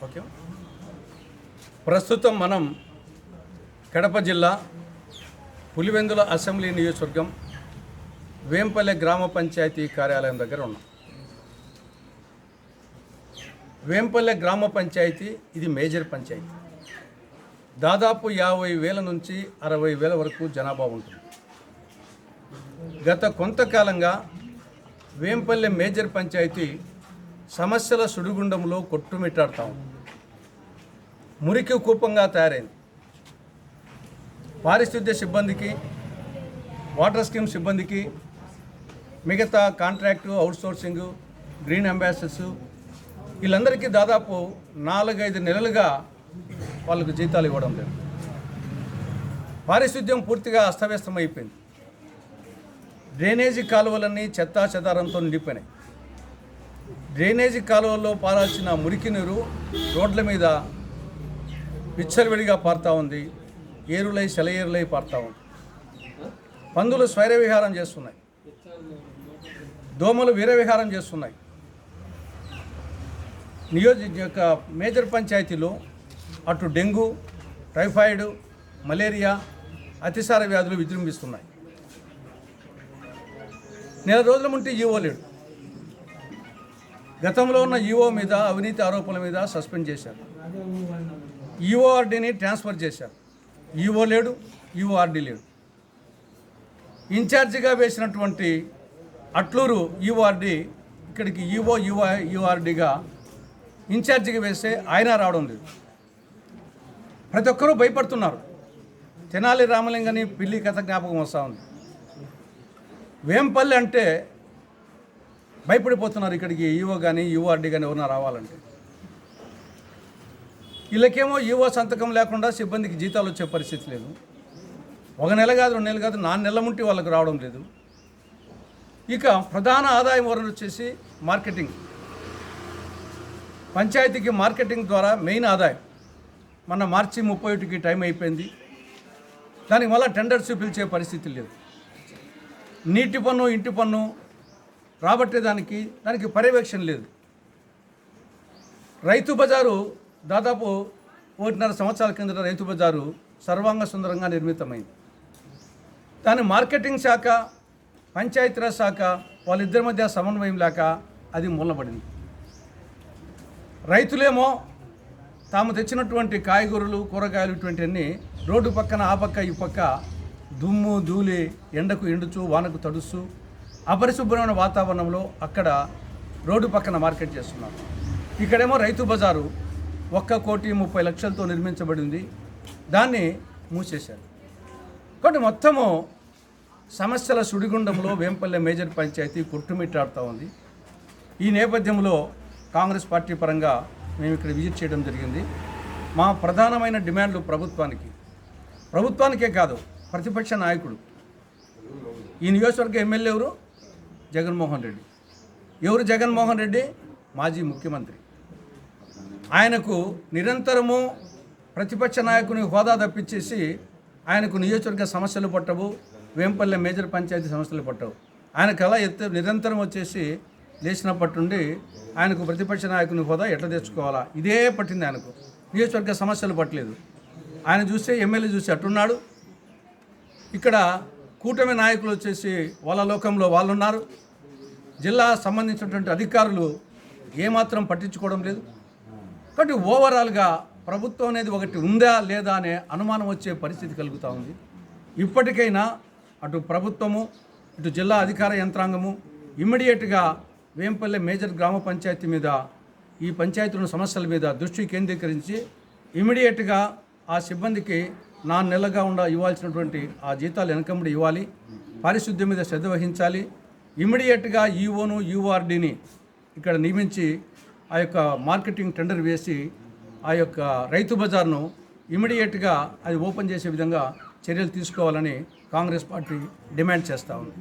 Okay. ప్రస్తుతం మనం కడప జిల్లా పులివెందుల అసెంబ్లీ నియోజకవర్గం వేంపల్లె గ్రామ పంచాయతీ కార్యాలయం దగ్గర ఉన్నాం. వేంపల్లె గ్రామ పంచాయతీ ఇది మేజర్ పంచాయతీ. దాదాపు 50,000 నుంచి 60,000 వరకు జనాభా ఉంటుంది. గత కొంతకాలంగా వేంపల్లె మేజర్ పంచాయతీ సమస్యల సుడిగుండంలో కొట్టుమిట్టాడుతూ ఉంది. మురికి కూపంగా తయారైంది. పారిశుద్ధ్య సిబ్బందికి, వాటర్ స్కీమ్ సిబ్బందికి, మిగతా కాంట్రాక్టు, అవుట్సోర్సింగు, గ్రీన్ అంబాసిడర్స్ వీళ్ళందరికీ దాదాపు 4-5 నెలలుగా వాళ్ళకు జీతాలు ఇవ్వడం లేదు. పారిశుద్ధ్యం పూర్తిగా అస్తవ్యస్తం అయిపోయింది. డ్రైనేజీ కాలువలన్నీ చెత్తా చెదారంతో నిండిపోయినాయి. డ్రైనేజీ కాలువల్లో పారాల్సిన మురికి నీరు రోడ్ల మీద విచ్చలవిడిగా పారుతూ ఉంది. ఏరులై సెలయేరులై పారుతూ ఉంది. పందులు స్వైర విహారం చేస్తున్నాయి. దోమలు వీరవిహారం చేస్తున్నాయి. యొక్క మేజర్ పంచాయతీలో అటు డెంగ్యూ, టైఫాయిడ్, మలేరియా, అతిసార వ్యాధులు విజృంభిస్తున్నాయి. నెల రోజుల ముందు ఈవో లేడు. గతంలో ఉన్న ఈవో మీద అవినీతి ఆరోపణల మీద సస్పెండ్ చేశారు. ఈఓఆర్డీని ట్రాన్స్ఫర్ చేశారు. ఈవో లేడు, ఈఓఆర్డీ లేడు. ఇన్ఛార్జిగా వేసినటువంటి అట్లూరు ఈఓఆర్డీ ఇక్కడికి ఈఓఆర్డీగా ఇన్ఛార్జిగా వేస్తే ఆయన రావడం లేదు. ప్రతి ఒక్కరూ భయపడుతున్నారు. తెనాలి రామలింగని పిల్లి కథ జ్ఞాపకం వస్తూ ఉంది. వేంపల్లి అంటే భయపడిపోతున్నారు. ఇక్కడికి ఈవో కానీ ఈఓఆర్డీ కానీ ఎవరన్నా రావాలంటే. వీళ్ళకేమో ఈవో సంతకం లేకుండా సిబ్బందికి జీతాలు వచ్చే పరిస్థితి లేదు. 1 నెల కాదు, 2 నెలలు కాదు, 4 నెలల ముంటి వాళ్ళకు రావడం లేదు. ఇక ప్రధాన ఆదాయం వనరు వచ్చేసి మార్కెటింగ్. పంచాయతీకి మార్కెటింగ్ ద్వారా మెయిన్ ఆదాయం. మన మార్చి 31కి టైం అయిపోయింది. దానికి మళ్ళీ టెండర్స్ పిలిచే పరిస్థితి లేదు. నీటి పన్ను, ఇంటి పన్ను రాబట్టేదానికి దానికి పర్యవేక్షణ లేదు. రైతు బజారు దాదాపు 1.5 సంవత్సరాల కిందట రైతు బజారు సర్వాంగ సుందరంగా నిర్మితమైంది. దాని మార్కెటింగ్ శాఖ, పంచాయతీరాజ్ శాఖ వాళ్ళిద్దరి మధ్య సమన్వయం లేక అది మూలబడింది. రైతులేమో తాము తెచ్చినటువంటి కాయగూరలు, కూరగాయలు ఇటువంటివన్నీ రోడ్డు పక్కన ఆ పక్క ఈ పక్క దుమ్ము ధూళి, ఎండకు ఎండుచు, వానకు తడుస్తూ అపరిశుభ్రమైన వాతావరణంలో అక్కడ రోడ్డు పక్కన మార్కెట్ చేస్తున్నారు. ఇక్కడేమో రైతు బజారు 1,30,00,000తో నిర్మించబడింది. దాన్ని మూసేశారు. కాబట్టి మొత్తము సమస్యల సుడిగుండంలో వేంపల్లె మేజర్ పంచాయతీ కొట్టుమిట్టాడుతూ ఉంది. ఈ నేపథ్యంలో కాంగ్రెస్ పార్టీ పరంగా మేము ఇక్కడ విజిట్ చేయడం జరిగింది. మా ప్రధానమైన డిమాండ్లు ప్రభుత్వానికే కాదు, ప్రతిపక్ష నాయకుడు, ఈ నియోజకవర్గ ఎమ్మెల్యే ఎవరు? జగన్మోహన్ రెడ్డి. ఎవరు జగన్మోహన్ రెడ్డి? మాజీ ముఖ్యమంత్రి. ఆయనకు నిరంతరము ప్రతిపక్ష నాయకుని హోదా తప్పించేసి ఆయనకు నియోజకవర్గ సమస్యలు పట్టవు, వేంపల్లె మేజర్ పంచాయతీ సమస్యలు పట్టవు. ఆయనకు అలా నిరంతరం వచ్చేసి లేచినప్పటి నుండి ఆయనకు ప్రతిపక్ష నాయకుని హోదా ఎట్లా తెచ్చుకోవాలా ఇదే పట్టింది. ఆయనకు నియోజకవర్గ సమస్యలు పట్టలేదు. ఆయన చూస్తే ఎమ్మెల్యే చూసి అట్టున్నాడు. ఇక్కడ కూటమి నాయకులు వచ్చేసి వాళ్ళ లోకంలో వాళ్ళున్నారు. జిల్లా సంబంధించినటువంటి అధికారులు ఏమాత్రం పట్టించుకోవడం లేదు. కాబట్టి ఓవరాల్గా ప్రభుత్వం అనేది ఒకటి ఉందా లేదా అనే అనుమానం వచ్చే పరిస్థితి కలుగుతూ ఉంది. ఇప్పటికైనా అటు ప్రభుత్వము, ఇటు జిల్లా అధికార యంత్రాంగము ఇమ్మీడియట్గా వేంపల్లె మేజర్ గ్రామ పంచాయతీ మీద, ఈ పంచాయతీల సమస్యల మీద దృష్టి కేంద్రీకరించి ఇమ్మీడియట్గా ఆ సిబ్బందికి 4 నెలలుగా ఇవ్వాల్సినటువంటి ఆ జీతాలు వెనకమ్మడి ఇవ్వాలి. పారిశుద్ధ్యం మీద శ్రద్ధ వహించాలి. ఇమ్మీడియట్గా ఈఓను, ఈఓఆర్డీని ఇక్కడ నియమించి ఆ యొక్క మార్కెటింగ్ టెండర్ వేసి ఆ యొక్క రైతు బజార్ను ఇమ్మీడియట్గా అది ఓపెన్ చేసే విధంగా చర్యలు తీసుకోవాలని కాంగ్రెస్ పార్టీ డిమాండ్ చేస్తూ ఉంది.